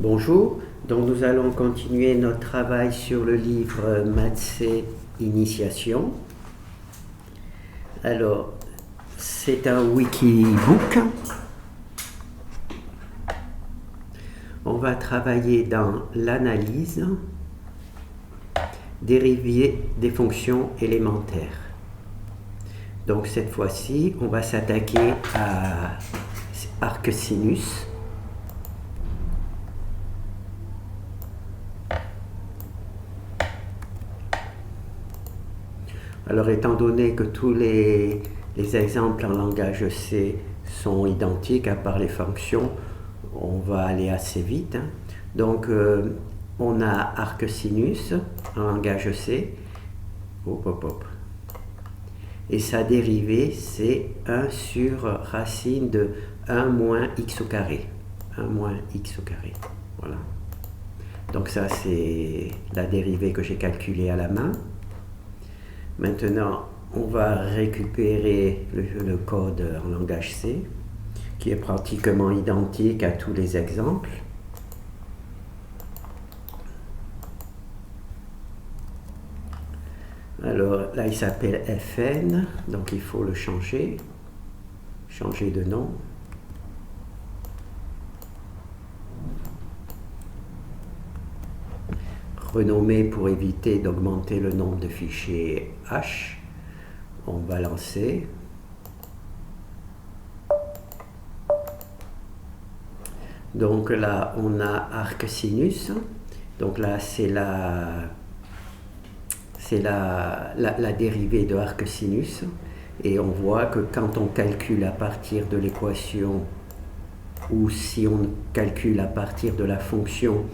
Bonjour, donc nous allons continuer notre travail sur le livre Maths Initiation. Alors, c'est un wikibook. On va travailler dans l'analyse dérivée des fonctions élémentaires. Donc cette fois-ci, on va s'attaquer à arc-sinus. Alors étant donné que tous les exemples en langage C sont identiques, à part les fonctions, on va aller assez vite. Donc on a arc-sinus en langage C. Hop, hop, hop. Et sa dérivée, c'est 1 sur racine de 1 moins x au carré. 1 moins x au carré. Voilà. Donc ça, c'est la dérivée que j'ai calculée à la main. Maintenant, on va récupérer le code en langage C, qui est pratiquement identique à tous les exemples. Alors là, il s'appelle Fn, donc il faut le changer de nom. Renommer pour éviter d'augmenter le nombre de fichiers H. On va lancer. Donc là, on a arc-sinus. Donc là, c'est la dérivée de arc-sinus. Et on voit que quand on calcule à partir de l'équation, ou si on calcule à partir de la fonction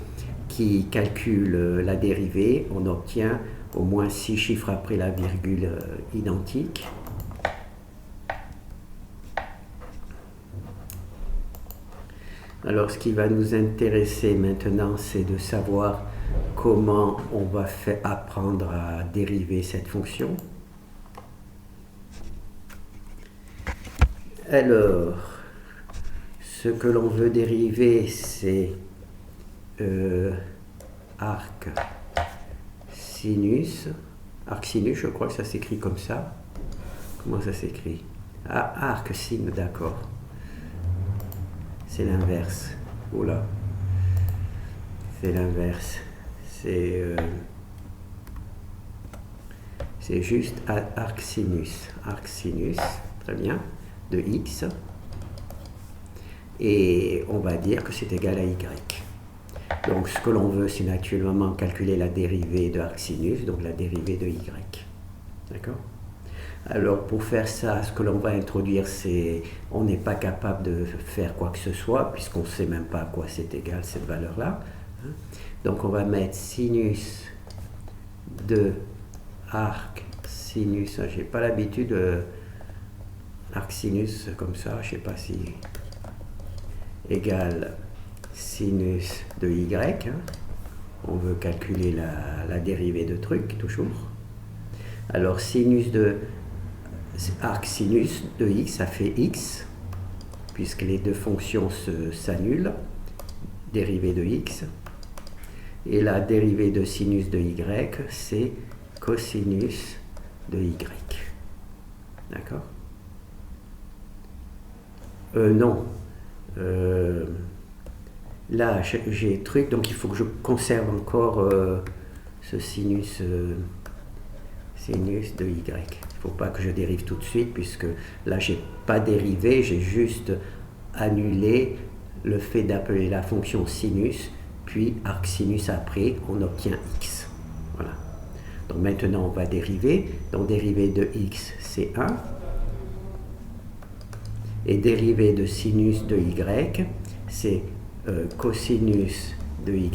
qui calcule la dérivée, on obtient au moins 6 chiffres après la virgule identiques. Alors ce qui va nous intéresser maintenant, c'est de savoir comment on va apprendre à dériver cette fonction. Alors, ce que l'on veut dériver, c'est arc-sinus. Arc-sinus, je crois que ça s'écrit comme ça. Comment ça s'écrit? Ah, arc-sin, d'accord. C'est l'inverse. Oula. C'est l'inverse. C'est juste arc-sinus. Arc-sinus, très bien, de x. Et on va dire que c'est égal à y. Donc ce que l'on veut, c'est naturellement calculer la dérivée de arc-sinus, donc la dérivée de y. D'accord? Alors pour faire ça, ce que l'on va introduire, c'est on n'est pas capable de faire quoi que ce soit, puisqu'on ne sait même pas à quoi c'est égal cette valeur-là. Donc on va mettre sinus de arc-sinus. J'ai pas l'habitude de arc-sinus comme ça, je sais pas si égale sinus de y. On veut calculer la dérivée de truc, toujours. Alors sinus de arc-sinus de x, ça fait x, puisque les deux fonctions s'annulent. Dérivée de x. Et la dérivée de sinus de y, c'est cosinus de y. D'accord? Non. Là, j'ai truc, donc il faut que je conserve encore ce sinus de y. Il ne faut pas que je dérive tout de suite, puisque là, je n'ai pas dérivé, j'ai juste annulé le fait d'appeler la fonction sinus, puis arc-sinus après, on obtient x. Voilà. Donc maintenant, on va dériver. Donc dérivée de x, c'est 1. Et dérivée de sinus de y, c'est cosinus de y,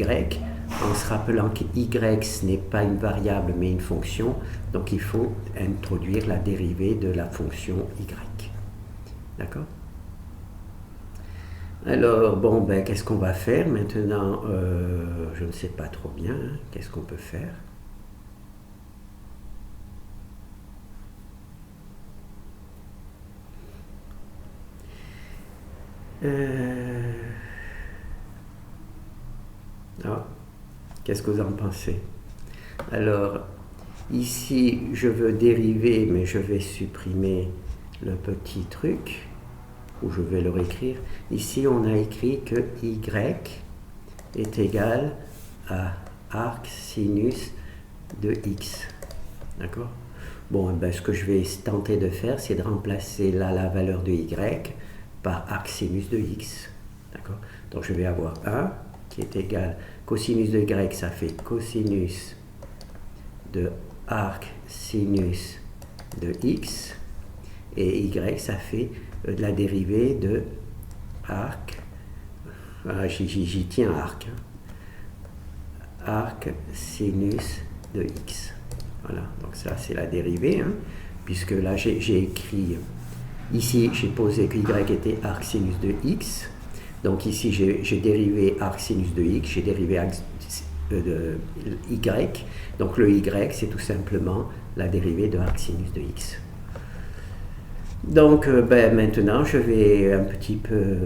en se rappelant que y, ce n'est pas une variable, mais une fonction. Donc il faut introduire la dérivée de la fonction y. D'accord? Alors, bon, ben, qu'est-ce qu'on va faire maintenant? Je ne sais pas trop bien. Qu'est-ce qu'on peut faire? Ah, qu'est-ce que vous en pensez? Alors, ici, je veux dériver, mais je vais supprimer le petit truc, ou je vais le réécrire. Ici, on a écrit que y est égal à arc sinus de x. D'accord? Bon, ben, ce que je vais tenter de faire, c'est de remplacer là la valeur de y par arc sinus de x. D'accord? Donc je vais avoir 1 qui est égal, cosinus de y, ça fait cosinus de arc sinus de x, et y, ça fait de la dérivée de arc, j'y tiens arc, arc sinus de x. Voilà, donc ça c'est la dérivée, hein, puisque là j'ai écrit, ici j'ai posé que y était arc sinus de x, donc ici j'ai dérivé arc sinus de x, j'ai dérivé arc de y, donc le y c'est tout simplement la dérivée de arc sinus de x. Donc ben, maintenant je vais un petit peu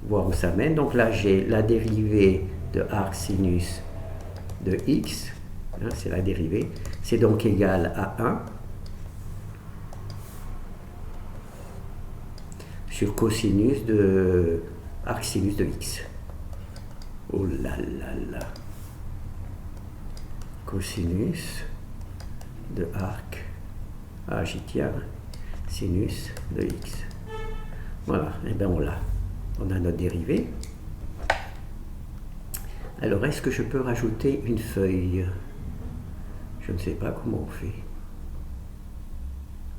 voir où ça mène. Donc là j'ai la dérivée de arc sinus de x, hein, c'est la dérivée, c'est donc égal à 1 sur cosinus de arc sinus de x. Oh là là là. Cosinus de arc, j'y tiens, sinus de x. Voilà, et bien on a notre dérivée. Alors, est-ce que je peux rajouter une feuille? Je ne sais pas comment on fait.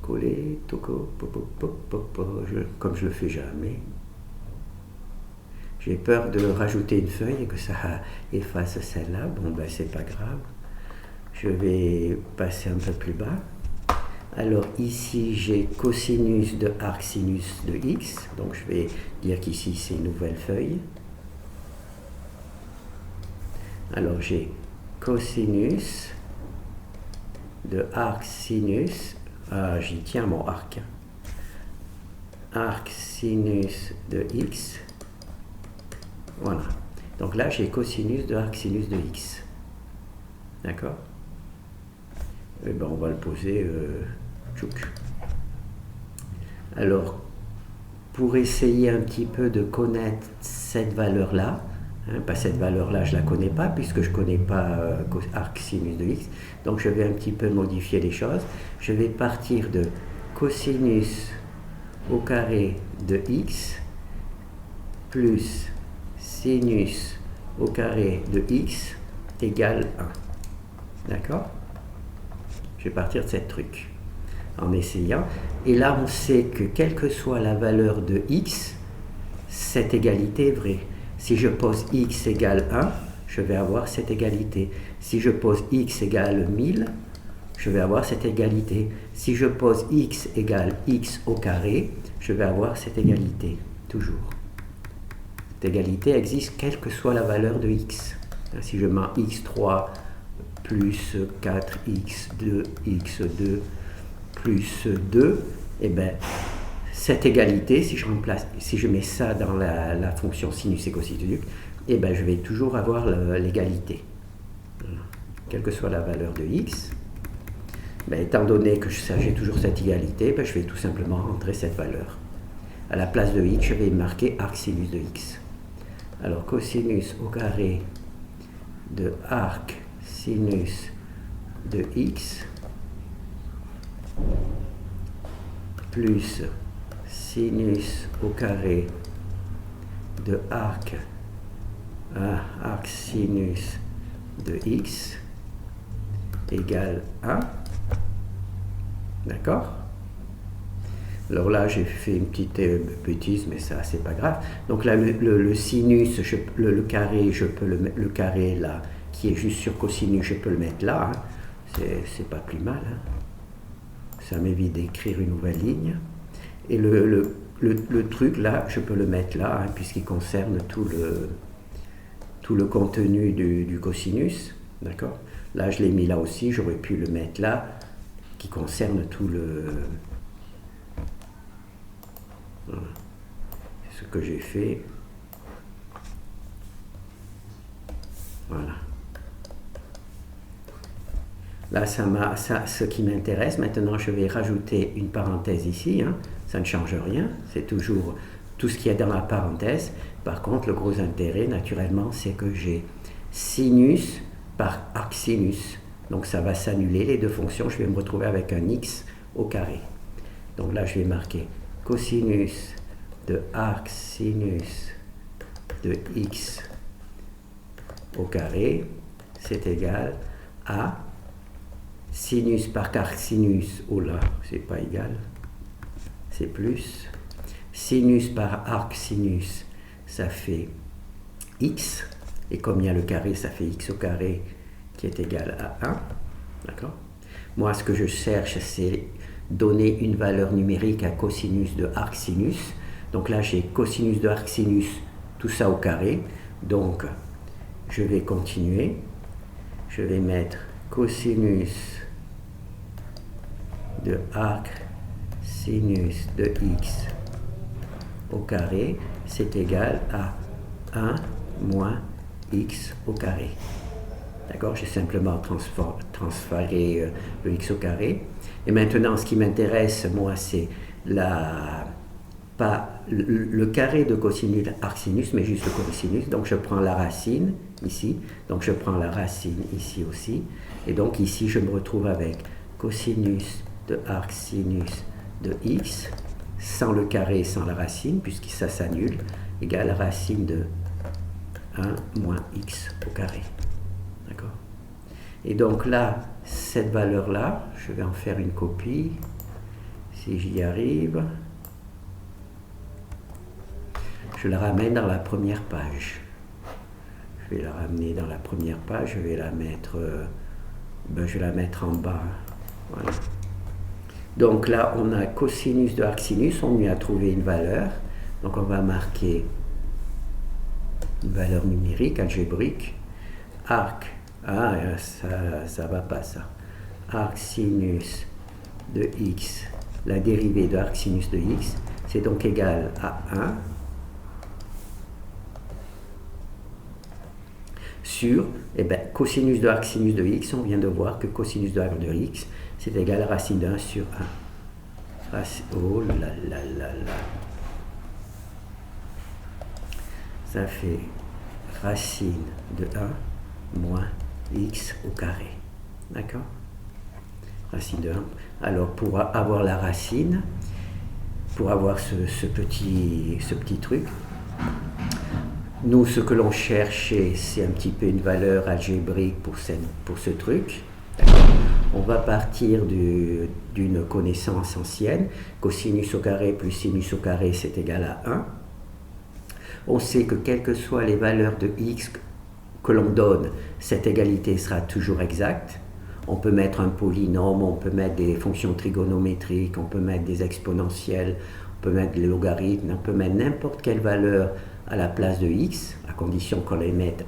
Coller, toco, comme je le fais jamais. J'ai peur de rajouter une feuille et que ça efface celle-là. Bon, ben c'est pas grave. Je vais passer un peu plus bas. Alors ici, j'ai cosinus de arc sinus de x. Donc je vais dire qu'ici, c'est une nouvelle feuille. Alors j'ai cosinus de arc sinus, j'y tiens mon arc, arc sinus de x, voilà. Donc là j'ai cosinus de arc sinus de x, d'accord? Et ben on va le poser, tchouk. Alors pour essayer un petit peu de connaître cette valeur-là, hein, pas cette valeur-là, je ne la connais pas puisque je ne connais pas arc sinus de x. Donc je vais un petit peu modifier les choses. Je vais partir de cosinus au carré de x plus sinus au carré de x égale 1. D'accord? Je vais partir de cette truc en essayant. Et là, on sait que quelle que soit la valeur de x, cette égalité est vraie. Si je pose x égale 1, je vais avoir cette égalité. Si je pose x égale 1000, je vais avoir cette égalité. Si je pose x égale x au carré, je vais avoir cette égalité, toujours. Cette égalité existe quelle que soit la valeur de x. Si je mets x3 plus 4x2, x2 plus 2, et bien, cette égalité, si je mets ça dans la fonction sinus et cosinus, et ben je vais toujours avoir l'égalité. Voilà. Quelle que soit la valeur de x, ben, étant donné que j'ai toujours cette égalité, ben, je vais tout simplement rentrer cette valeur. À la place de x, je vais marquer arc sinus de x. Alors cosinus au carré de arc sinus de x plus sinus au carré de arc sinus de x égale 1. D'accord? Alors là, j'ai fait une petite bêtise, mais ça, c'est pas grave. Donc là, le sinus, le carré, je peux le carré là, qui est juste sur cosinus, je peux le mettre là. Hein. C'est pas plus mal. Hein. Ça m'évite d'écrire une nouvelle ligne. Et le truc là, je peux le mettre là, hein, puisqu'il concerne tout le contenu du cosinus. D'accord? Là, je l'ai mis là aussi, j'aurais pu le mettre là, qui concerne tout le... Voilà. C'est ce que j'ai fait. Voilà. Là, ce qui m'intéresse, maintenant je vais rajouter une parenthèse ici, hein. Ça ne change rien, c'est toujours tout ce qui est dans la parenthèse. Par contre, le gros intérêt, naturellement, c'est que j'ai sinus par arcsinus. Donc ça va s'annuler, les deux fonctions, je vais me retrouver avec un x au carré. Donc là, je vais marquer cosinus de arcsinus de x au carré, c'est égal à sinus par arcsinus, oh là, c'est pas égal, c'est plus, sinus par arcsinus, ça fait x, et comme il y a le carré, ça fait x au carré qui est égal à 1, d'accord? Moi, ce que je cherche, c'est donner une valeur numérique à cosinus de arcsinus, donc là, j'ai cosinus de arcsinus, tout ça au carré, donc je vais continuer, je vais mettre cosinus de arc sinus de x au carré, c'est égal à 1 moins x au carré. D'accord? J'ai simplement transféré le x au carré. Et maintenant, ce qui m'intéresse, moi, c'est pas le carré de cosinus arcsinus, mais juste le cosinus. Donc, je prends la racine ici. Donc, je prends la racine ici aussi. Et donc, ici, je me retrouve avec cosinus de arcsinus de x, sans le carré, sans la racine, puisque ça s'annule, égale la racine de 1 moins x au carré. D'accord? Et donc là, cette valeur-là, je vais en faire une copie, si j'y arrive. Je la ramène dans la première page. Je vais la ramener dans la première page, je vais la mettre, en bas. Voilà. Donc là, on a cosinus de arcsinus, on lui a trouvé une valeur. Donc on va marquer une valeur numérique, algébrique. Arc, ça va pas ça. Arcsinus de x, la dérivée de arcsinus de x, c'est donc égal à 1 sur, cosinus de arcsinus de x, on vient de voir que cosinus de arc de x, c'est égal à racine de 1 sur 1. Oh là là là là. Ça fait racine de 1 moins x au carré. D'accord? Racine de 1. Alors, pour avoir la racine, pour avoir ce petit truc, nous, ce que l'on cherchait, c'est un petit peu une valeur algébrique pour ce truc. On va partir d'une connaissance ancienne. Cosinus au carré plus sinus au carré, c'est égal à 1. On sait que quelles que soient les valeurs de x que l'on donne, cette égalité sera toujours exacte. On peut mettre un polynôme, on peut mettre des fonctions trigonométriques, on peut mettre des exponentielles, on peut mettre des logarithmes, on peut mettre n'importe quelle valeur à la place de x, à condition qu'on les mette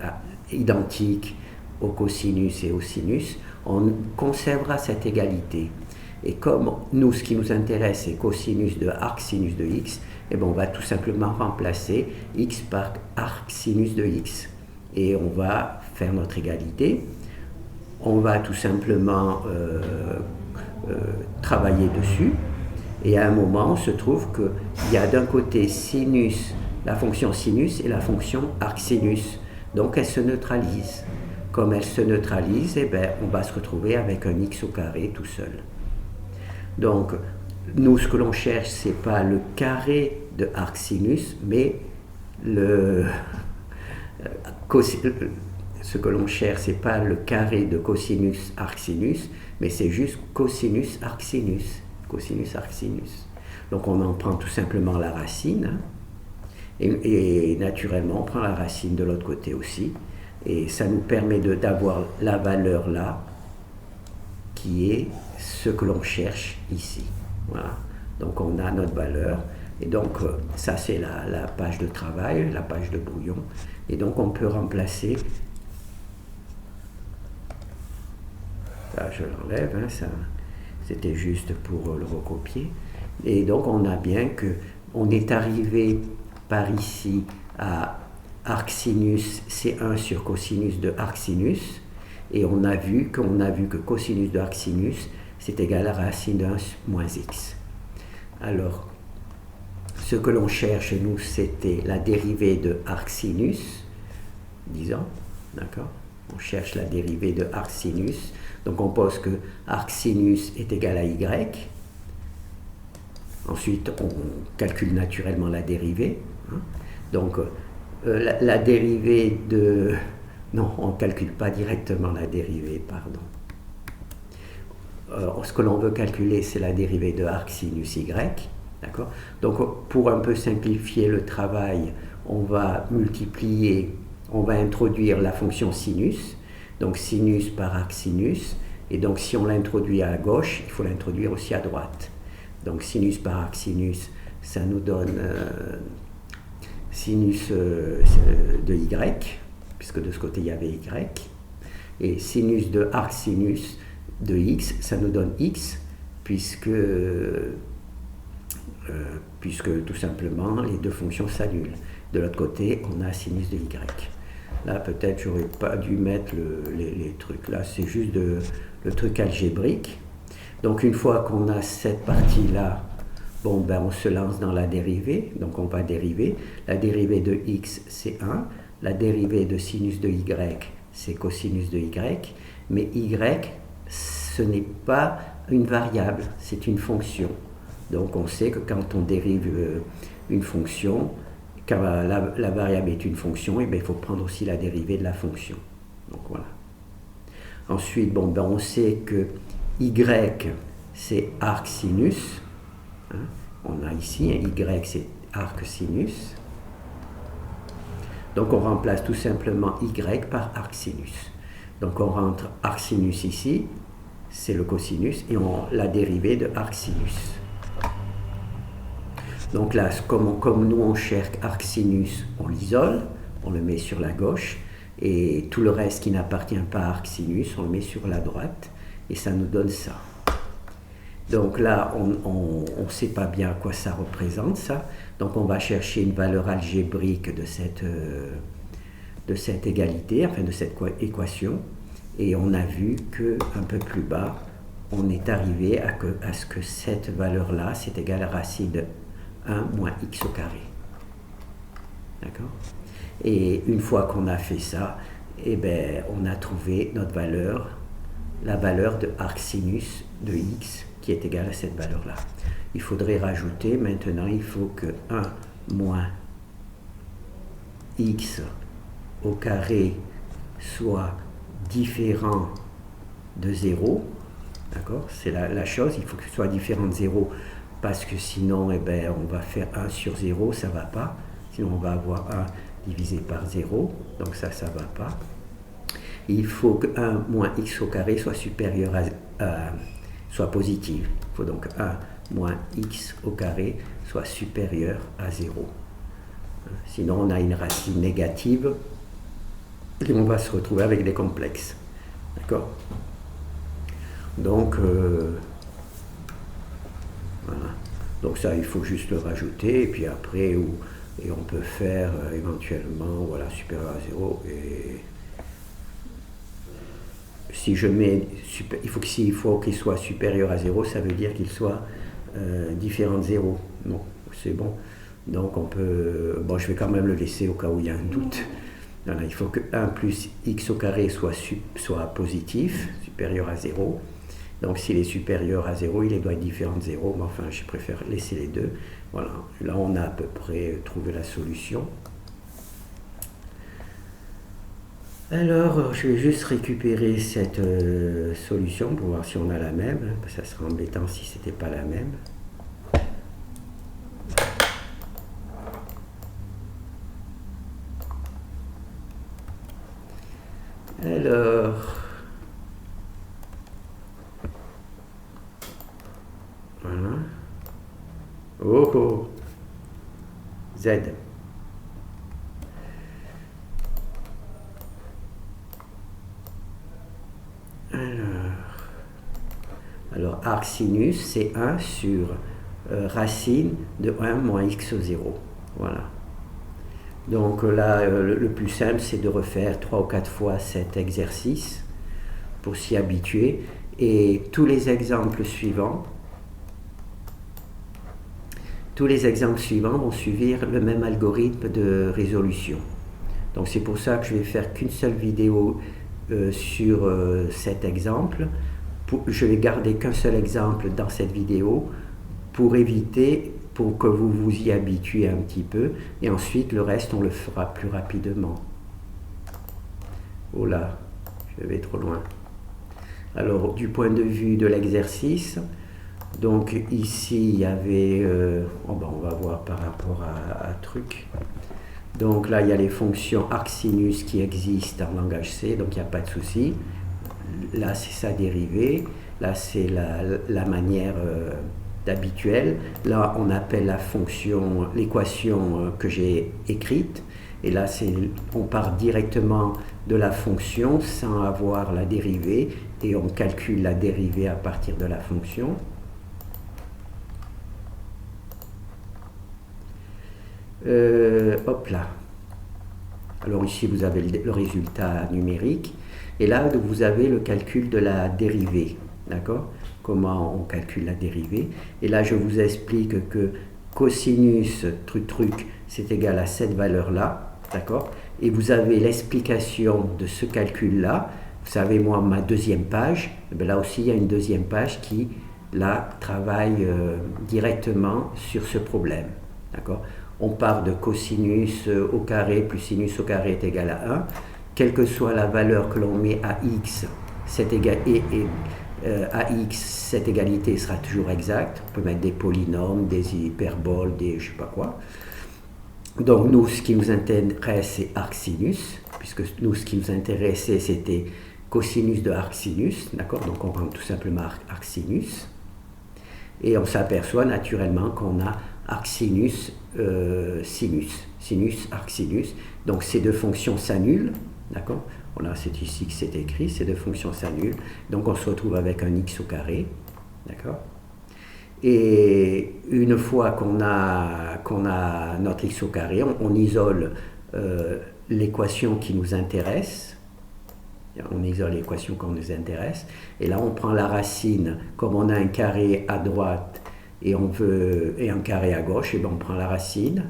identiques au cosinus et au sinus, on conservera cette égalité. Et comme nous, ce qui nous intéresse, c'est cosinus de arcsinus de x, on va tout simplement remplacer x par arcsinus de x. Et on va faire notre égalité. On va tout simplement travailler dessus. Et à un moment, on se trouve qu'il y a d'un côté sinus, la fonction sinus et la fonction arcsinus. Donc elles se neutralisent. Comme elles se neutralisent, on va se retrouver avec un x au carré tout seul. Donc, nous, ce que l'on cherche, ce n'est pas le carré de arcsinus, mais ce que l'on cherche, ce n'est pas le carré de cosinus arcsinus, mais c'est juste cosinus arcsinus. Cosinus arcsinus. Donc, on en prend tout simplement la racine, hein, et naturellement, on prend la racine de l'autre côté aussi. Et ça nous permet d'avoir la valeur là, qui est ce que l'on cherche ici. Voilà. Donc on a notre valeur. Et donc ça c'est la page de travail, la page de brouillon. Et donc on peut remplacer. Ça je l'enlève, hein, ça c'était juste pour le recopier. Et donc on a bien que on est arrivé par ici à arc sinus C1 sur cosinus de arc sinus, et on a vu que cosinus de arc sinus c'est égal à racine de 1 moins x. Alors, ce que l'on cherche, nous, c'était la dérivée de arc sinus, disons, d'accord? On cherche la dérivée de arc sinus, donc on pose que arc sinus est égal à y. Ensuite, on calcule naturellement la dérivée. Hein? Donc, la dérivée de... Non, on ne calcule pas directement la dérivée, pardon. Ce que l'on veut calculer, c'est la dérivée de arc sinus y. D'accord? Donc, pour un peu simplifier le travail, on va introduire la fonction sinus. Donc, sinus par arc sinus. Et donc, si on l'introduit à gauche, il faut l'introduire aussi à droite. Donc, sinus par arc sinus, ça nous donne sinus de y, puisque de ce côté, il y avait y. Et sinus de arc sinus de x, ça nous donne x, puisque tout simplement, les deux fonctions s'annulent. De l'autre côté, on a sinus de y. Là, peut-être, j'aurais pas dû mettre les trucs. Là, c'est juste le truc algébrique. Donc, une fois qu'on a cette partie-là, bon, ben, on se lance dans la dérivée. Donc, on va dériver. La dérivée de x, c'est 1. La dérivée de sinus de y, c'est cosinus de y. Mais y, ce n'est pas une variable, c'est une fonction. Donc, on sait que quand on dérive une fonction, quand la variable est une fonction, et bien, il faut prendre aussi la dérivée de la fonction. Donc, voilà. Ensuite, bon, ben, on sait que y, c'est arc sinus. Hein? On a ici, y, c'est arc sinus. Donc, on remplace tout simplement y par arc sinus. Donc, on rentre arc sinus ici, c'est le cosinus, et la dérivée de arc sinus. Donc là, comme nous on cherche arc sinus, on l'isole, on le met sur la gauche, et tout le reste qui n'appartient pas à arc sinus, on le met sur la droite, et ça nous donne ça. Donc là, on ne sait pas bien à quoi ça représente, ça. Donc on va chercher une valeur algébrique de cette égalité, enfin de cette équation, et on a vu qu'un peu plus bas, on est arrivé à ce que cette valeur-là, c'est égal à racine de 1 moins x au carré. D'accord? Et une fois qu'on a fait ça, eh ben, on a trouvé notre valeur, la valeur de arc sinus de x, qui est égale à cette valeur-là. Il faudrait rajouter, maintenant, il faut que 1 moins x au carré soit différent de 0. D'accord? C'est la chose, il faut que ce soit différent de 0, parce que sinon, eh ben, on va faire 1 sur 0, ça ne va pas. Sinon, on va avoir 1 divisé par 0, donc ça ne va pas. Il faut que 1 moins x au carré soit supérieur soit positif. Il faut donc 1 moins x au carré soit supérieur à 0. Sinon, on a une racine négative et on va se retrouver avec des complexes. D'accord? Donc, voilà. Donc ça, il faut juste le rajouter, et puis après, et on peut faire éventuellement, voilà, supérieur à 0, et si je mets, il faut qu'il soit supérieur à 0, ça veut dire qu'il soit différent de 0. Bon, c'est bon. Donc on peut, bon, je vais quand même le laisser au cas où il y a un doute. Voilà, il faut que 1 plus x au carré soit positif, supérieur à 0. Donc s'il est supérieur à 0, il doit être différent de 0, mais enfin je préfère laisser les deux. Voilà, là on a à peu près trouvé la solution. Alors je vais juste récupérer cette solution pour voir si on a la même. Ça serait embêtant si c'était pas la même. Alors... Voilà. Oh, oh. Z. Alors arc sinus, c'est 1 sur racine de 1 moins x au 0. Voilà. Donc là, le plus simple, c'est de refaire 3 ou 4 fois cet exercice pour s'y habituer. Et tous les exemples suivants vont suivre le même algorithme de résolution. Donc c'est pour ça que je vais faire qu'une seule vidéo sur cet exemple. Je vais garder qu'un seul exemple dans cette vidéo pour que vous vous y habituez un petit peu, et ensuite le reste on le fera plus rapidement. Oh là, je vais trop loin. Alors du point de vue de l'exercice, donc ici il y avait, on va voir par rapport à truc. Donc là il y a les fonctions arcsinus qui existent en langage C, donc il n'y a pas de souci. Là c'est sa dérivée, là c'est la manière habituelle. Là on appelle la fonction, l'équation que j'ai écrite, et là on part directement de la fonction sans avoir la dérivée, et on calcule la dérivée à partir de la fonction. Hop là. Alors ici vous avez le résultat numérique, et là vous avez le calcul de la dérivée, d'accord? Comment on calcule la dérivée. Et là je vous explique que cosinus truc c'est égal à cette valeur là, d'accord? Et vous avez l'explication de ce calcul là. Vous savez, moi ma deuxième page, là aussi il y a une deuxième page qui là travaille directement sur ce problème, d'accord? On part de cosinus au carré plus sinus au carré est égal à 1. Quelle que soit la valeur que l'on met à x, cette cette égalité sera toujours exacte. On peut mettre des polynômes, des hyperboles, des je sais pas quoi. Donc nous, ce qui nous intéresse, c'est arcsinus, puisque nous, ce qui nous intéressait, c'était cosinus de arcsinus, d'accord? Donc on prend tout simplement arcsinus, et on s'aperçoit naturellement qu'on a arcsinus, sinus, arcsinus. Donc ces deux fonctions s'annulent, d'accord? Voilà, c'est ici que c'est écrit, ces deux fonctions s'annulent. Donc on se retrouve avec un x au carré, d'accord? Et une fois qu'on a notre x au carré, on isole l'équation qui nous intéresse. On isole l'équation qui nous intéresse. Et là, on prend la racine, comme on a un carré à droite et un carré à gauche, et bien on prend la racine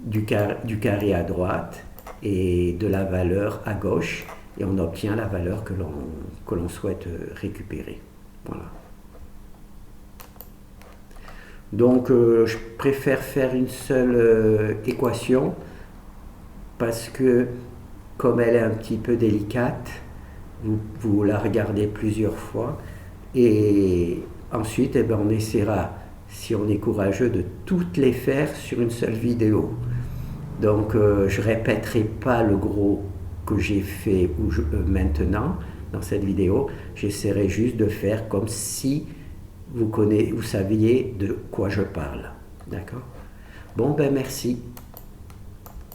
du carré à droite et de la valeur à gauche, et on obtient la valeur que l'on souhaite récupérer. Voilà. Donc je préfère faire une seule équation, parce que comme elle est un petit peu délicate, vous la regardez plusieurs fois, et ensuite on essaiera, si on est courageux, de toutes les faire sur une seule vidéo. Donc je ne répéterai pas le gros que j'ai fait maintenant dans cette vidéo. J'essaierai juste de faire comme si vous saviez de quoi je parle. D'accord? Bon, ben merci.